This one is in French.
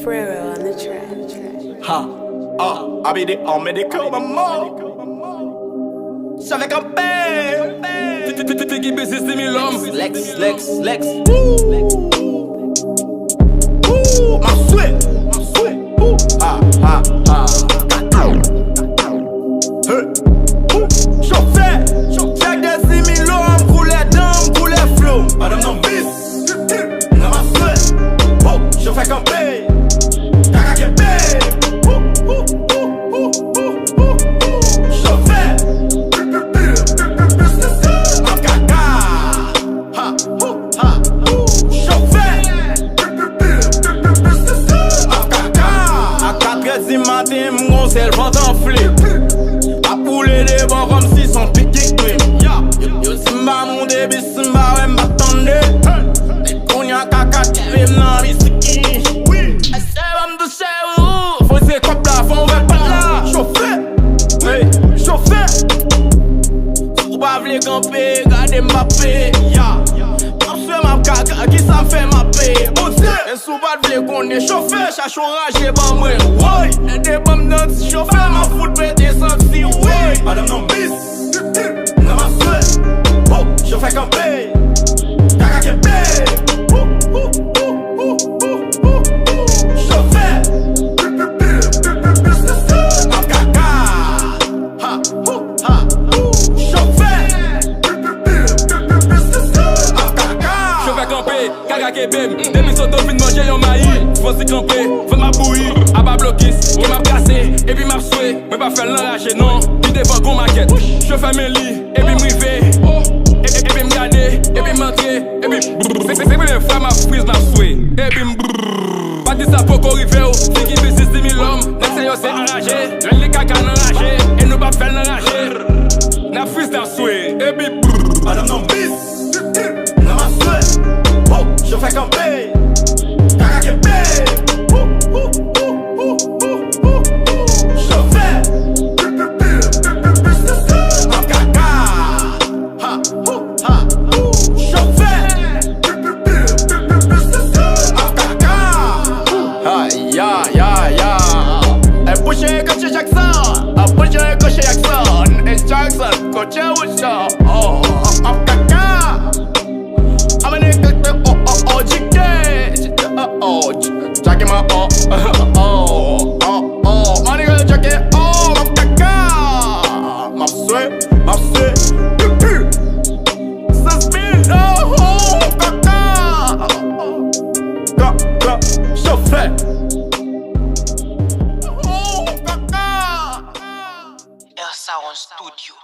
Pharrell on the track. Ha, I be the homme des cœurs, maman. J'avais campé. T'es qui baisse, c'est mille hommes. Lex. Ma souhait. Ha. Chauffeur des 6 000 hommes, coulait d'âme, coulait flow. Madame non bis, non ma souhait. Je fais camper. Kaka kébé. Chauffeur. Ma kaka. Ha. Chauffeur. Ma kaka. À 4h du matin, mon sel vent enflé. A pouler des bons comme si son piqué crime. Yo simba mon débit, simba ouais m'attendait. Les cognac caca tiré m'nan bisiki. Essaye va m'doucher ou faut c'est comme là, faut on va pas là. Chauffeur. Ou pas v'lez camper, gardez Mbappé. Parce ma caca, qui ça fait ma paix. Bon Dieu, et sous pas v'lez qu'on est chauffeur, chache orage et ban moi. Ouais, et des bombes dans le chauffeur, ma foule pété sans si ouais. Madame non bis, non ma souhait. Je fais camper, kaka kébé. Chauffeur, ma kaka. Ha. Chauffeur, ma kaka. Je vais camper, kaka kebem. Demi soto fin manger yon maï. Faut se camper, faut ma bouillie. A pas bloquis, qui m'a cassé. Et puis m'a souhait, mais pas faire l'enrager non. Qui devant gon maquette. Je fais mes lits, et puis m'river. Et puis m'garder, et puis m'entrer. Et puis c'est première fois ma prise ma souhait. Et puis pas dit ça pour qu'on rive. C'est qui veut 6 000 hommes. N'est-ce que c'est enragé. Les caca enragé. Et nous pas faire l'enrager. La prise la souhait. Et puis Madame non bis, non ma souhait. Je fais camper, kaka kébé. Chauffeur, ma kaka. Ha. Chauffeur, ma kaka. Ya. Et boucher coché Jackson, a boucher coché Jackson. Et Jackson coché Woodshop. Ma kaka. Amane kaka JK. Jackie ma my nigga Jackie ma kaka. Ma souhait. 16 000 kaka. Chauffeur. Sound Studio.